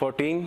14,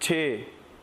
6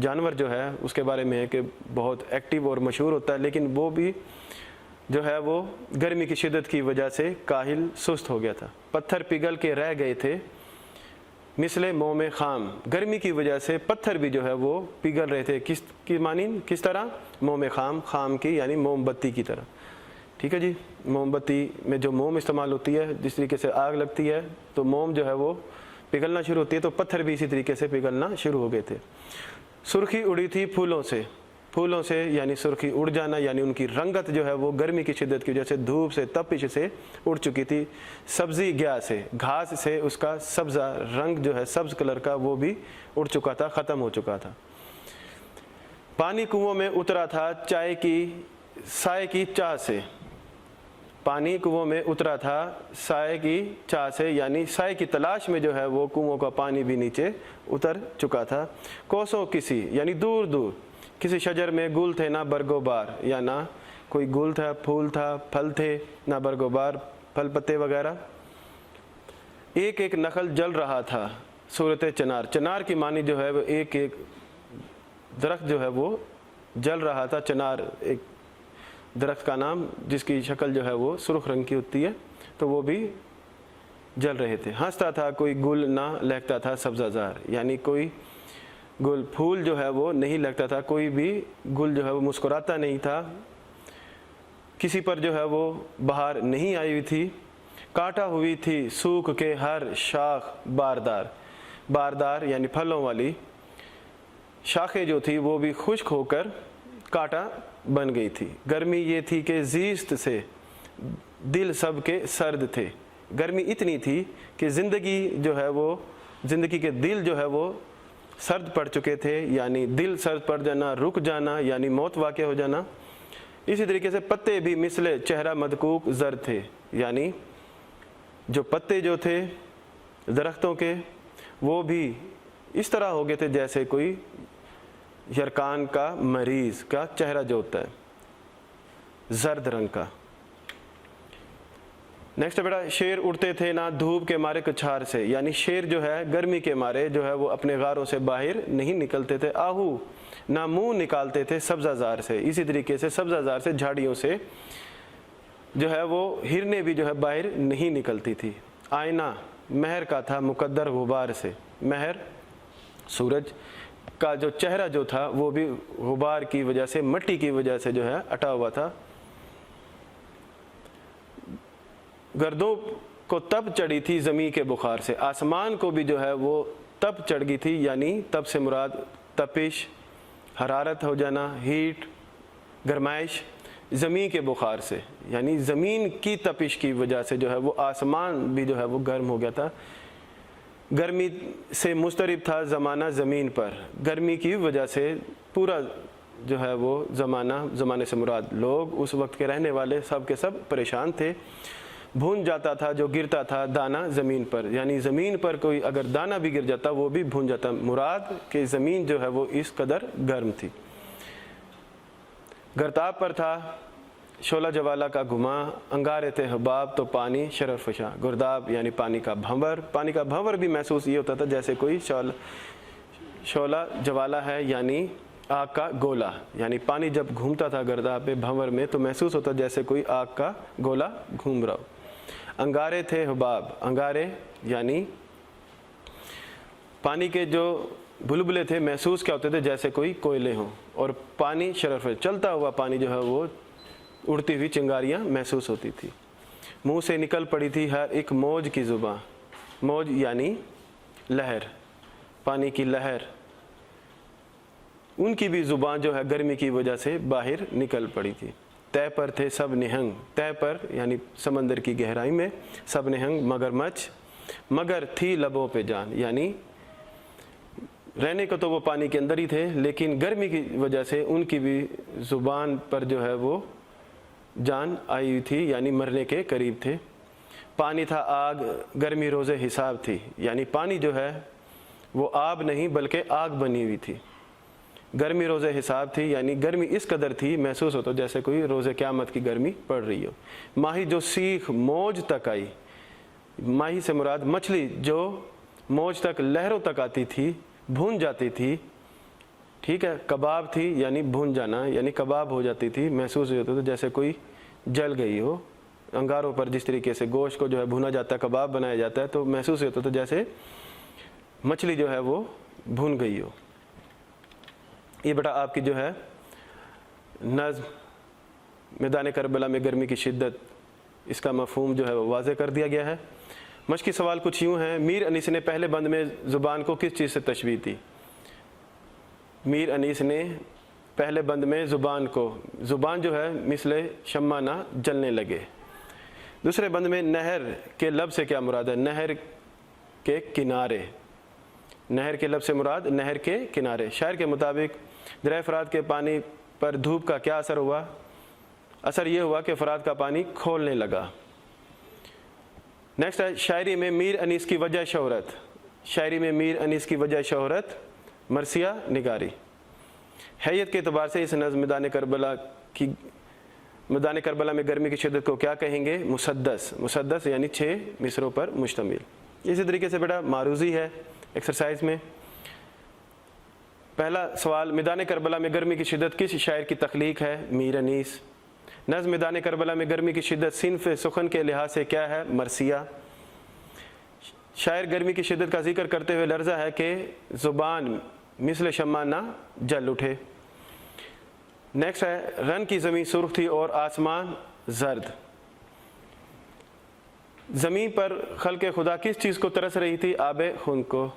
جانور جو ہے اس کے بارے میں ہے کہ بہت ایکٹیو اور مشہور ہوتا ہے، لیکن وہ بھی جو ہے وہ گرمی کی شدت کی وجہ سے کاہل سست ہو گیا تھا۔ پتھر پگھل کے رہ گئے تھے مثل موم خام، گرمی کی وجہ سے پتھر بھی جو ہے وہ پگھل رہے تھے، کس کی مانند، کس طرح؟ موم خام، خام کی یعنی موم بتی کی طرح، ٹھیک ہے جی۔ موم بتی میں جو موم استعمال ہوتی ہے، جس طریقے سے آگ لگتی ہے تو موم جو ہے وہ پگھلنا شروع ہوتی ہے، تو پتھر بھی اسی طریقے سے پگھلنا شروع ہو گئے تھے۔ سرخی اڑی تھی پھولوں سے، پھولوں سے یعنی سرخی اڑ جانا، یعنی ان کی رنگت جو ہے وہ گرمی کی شدت کی وجہ سے دھوپ سے تپش سے اڑ چکی تھی۔ سبزی گیا سے، گھاس سے اس کا سبزہ رنگ جو ہے سبز کلر کا وہ بھی اڑ چکا تھا، ختم ہو چکا تھا۔ پانی کنووں میں اترا تھا چائے کی سائے کی چاہ سے، پانی کنووں میں اترا تھا سائے کی چاہ سے، یعنی سائے کی تلاش میں جو ہے وہ کنووں کا پانی بھی نیچے اتر چکا تھا۔ کوسوں کسی یعنی دور دور، کسی شجر میں گل تھے نہ برگو بار، یا نہ کوئی گل تھا، پھول تھا، پھل تھے، نہ برگو بار، پھل پتے وغیرہ۔ ایک ایک نخل جل رہا تھا صورت چنار، چنار کی معنی جو ہے وہ ایک ایک درخت جو ہے وہ جل رہا تھا۔ چنار ایک درخت کا نام جس کی شکل جو ہے وہ سرخ رنگ کی ہوتی ہے، تو وہ بھی جل رہے تھے۔ ہنستا تھا کوئی گل نہ لہکتا تھا سبزہ زار، یعنی کوئی گل، پھول جو ہے وہ نہیں لگتا تھا، کوئی بھی گل جو ہے وہ مسکراتا نہیں تھا، کسی پر جو ہے وہ بہار نہیں آئی ہوئی تھی۔ کاٹا ہوئی تھی سوکھ کے ہر شاخ باردار، باردار یعنی پھلوں والی شاخیں جو تھی وہ بھی خشک ہو کر کاٹا بن گئی تھی۔ گرمی یہ تھی کہ زیست سے دل سب کے سرد تھے، گرمی اتنی تھی کہ زندگی جو ہے وہ، زندگی کے دل جو ہے وہ سرد پڑ چکے تھے، یعنی دل سرد پڑ جانا، رک جانا یعنی موت واقع ہو جانا۔ اسی طریقے سے پتے بھی مثل چہرہ مدکوک زرد تھے، یعنی جو پتے جو تھے درختوں کے وہ بھی اس طرح ہو گئے تھے جیسے کوئی یرکان کا مریض کا چہرہ جو ہوتا ہے زرد رنگ کا۔ نیکسٹ بیٹا، شیر اڑتے تھے نہ دھوپ کے مارے کچھار سے، یعنی شیر جو ہے گرمی کے مارے جو ہے وہ اپنے غاروں سے باہر نہیں نکلتے تھے۔ آہو نہ منہ نکالتے تھے سبزہ زار سے، اسی طریقے سے سبزہ زار سے، جھاڑیوں سے جو ہے وہ ہرنیں بھی جو ہے باہر نہیں نکلتی تھی۔ آئینہ مہر کا تھا مقدر غبار سے، مہر سورج کا جو چہرہ جو تھا وہ بھی غبار کی وجہ سے، مٹی کی وجہ سے جو ہے اٹا ہوا تھا۔ گردوں کو تب چڑھی تھی زمین کے بخار سے، آسمان کو بھی جو ہے وہ تب چڑھ گئی تھی، یعنی تب سے مراد تپش، حرارت ہو جانا، ہیٹ، گرمائش، زمین کے بخار سے یعنی زمین کی تپش کی وجہ سے جو ہے وہ آسمان بھی جو ہے وہ گرم ہو گیا تھا۔ گرمی سے مضطرب تھا زمانہ زمین پر، گرمی کی وجہ سے پورا جو ہے وہ زمانے سے مراد لوگ، اس وقت کے رہنے والے سب کے سب پریشان تھے۔ بھون جاتا تھا جو گرتا تھا دانہ زمین پر، یعنی زمین پر کوئی اگر دانہ بھی گر جاتا وہ بھی بھون جاتا، مراد کہ زمین جو ہے وہ اس قدر گرم تھی۔ گرتاب پر تھا شعلہ جوالہ کا گما، انگارے تھے حباب تو پانی شرر فشاں، گرداب یعنی پانی کا بھنور، پانی کا بھنور بھی محسوس یہ ہوتا تھا جیسے کوئی شعلہ جوالہ ہے یعنی آگ کا گولا، یعنی پانی جب گھومتا تھا گرداب پہ بھنور میں تو محسوس ہوتا جیسے کوئی آگ کا گولا گھوم رہا ہو۔ انگارے تھے حباب، انگارے یعنی پانی کے جو بلبلے تھے محسوس کیا ہوتے تھے جیسے کوئی کوئلے ہوں، اور پانی شرف چلتا ہوا پانی جو ہے وہ اڑتی ہوئی چنگاریاں محسوس ہوتی تھی۔ منہ سے نکل پڑی تھی ہر ایک موج کی زباں، موج یعنی لہر، پانی کی لہر، ان کی بھی زبان جو ہے گرمی کی وجہ سے باہر نکل پڑی تھی۔ تہ پر تھے سب نہنگ، تہ پر یعنی سمندر کی گہرائی میں، سب نہنگ مگرمچھ، مگر تھی لبوں پہ جان، یعنی رہنے کو تو وہ پانی کے اندر ہی تھے لیکن گرمی کی وجہ سے ان کی بھی زبان پر جو ہے وہ جان آئی ہوئی تھی، یعنی مرنے کے قریب تھے۔ پانی تھا آگ گرمی روز حساب تھی، یعنی پانی جو ہے وہ آب نہیں بلکہ آگ بنی ہوئی تھی۔ گرمی روز حساب تھی یعنی گرمی اس قدر تھی محسوس ہوتا جیسے کوئی روز قیامت کی گرمی پڑ رہی ہو۔ ماہی جو سیخ موج تک آئی، ماہی سے مراد مچھلی جو موج تک لہروں تک آتی تھی، بھون جاتی تھی، ٹھیک ہے. کباب تھی یعنی بھون جانا، یعنی کباب ہو جاتی تھی، محسوس ہوتا تھا جیسے کوئی جل گئی ہو. انگاروں پر جس طریقے سے گوشت کو جو ہے بھونا جاتا ہے، کباب بنایا جاتا ہے، تو محسوس ہوتا تھا جیسے مچھلی جو ہے وہ بھون گئی ہو. یہ بیٹا آپ کی جو ہے نظم میدان کربلا میں گرمی کی شدت، اس کا مفہوم جو ہے وہ واضح کر دیا گیا ہے. مشقی سوال کچھ یوں ہیں: میر انیس نے پہلے بند میں زبان کو کس چیز سے تشبیہ دی؟ میر انیس نے پہلے بند میں زبان کو، زبان جو ہے مثل شمع نہ جلنے لگے. دوسرے بند میں نہر کے لب سے کیا مراد ہے؟ نہر کے کنارے. نہر کے لب سے مراد نہر کے کنارے. شاعر کے مطابق دریا فرات کے پانی پر دھوپ کا کیا اثر ہوا؟ اثر یہ ہوا کہ فرات کا پانی کھولنے لگا. نیکسٹ ہے شاعری میں میر انیس کی وجہ شہرت. شاعری میں میر انیس کی وجہ شہرت مرثیہ نگاری. حیت کے اعتبار سے اس نظم میدان کربلا میں گرمی کی شدت کو کیا کہیں گے؟ مسدس. مسدس یعنی 6 مصروں پر مشتمل. اسی طریقے سے بیٹا معروضی ہے ایکسرسائز میں. پہلا سوال: میدان کربلا میں گرمی کی شدت کس شاعر کی تخلیق ہے؟ میر انیس. نظم میدان کربلا میں گرمی کی شدت صنف سخن کے لحاظ سے کیا ہے؟ مرثیہ. شاعر گرمی کی شدت کا ذکر کرتے ہوئے لرزا ہے کہ زبان مثل شمع نہ جل اٹھے. نیکسٹ ہے رن کی زمین سرخ تھی اور آسمان زرد. زمین پر خلق خدا کس چیز کو ترس رہی تھی؟ آب خون کو.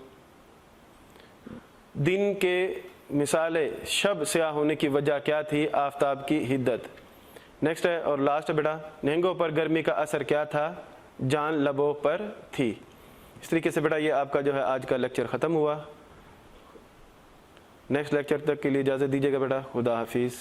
دن کے مثال شب سیاہ ہونے کی وجہ کیا تھی؟ آفتاب کی حدت. نیکسٹ ہے اور لاسٹ بیٹا نہنگوں پر گرمی کا اثر کیا تھا؟ جان لبوں پر تھی. اس طریقے سے بیٹا یہ آپ کا جو ہے آج کا لیکچر ختم ہوا. نیکسٹ لیکچر تک کے لیے اجازت دیجیے گا بیٹا. خدا حافظ.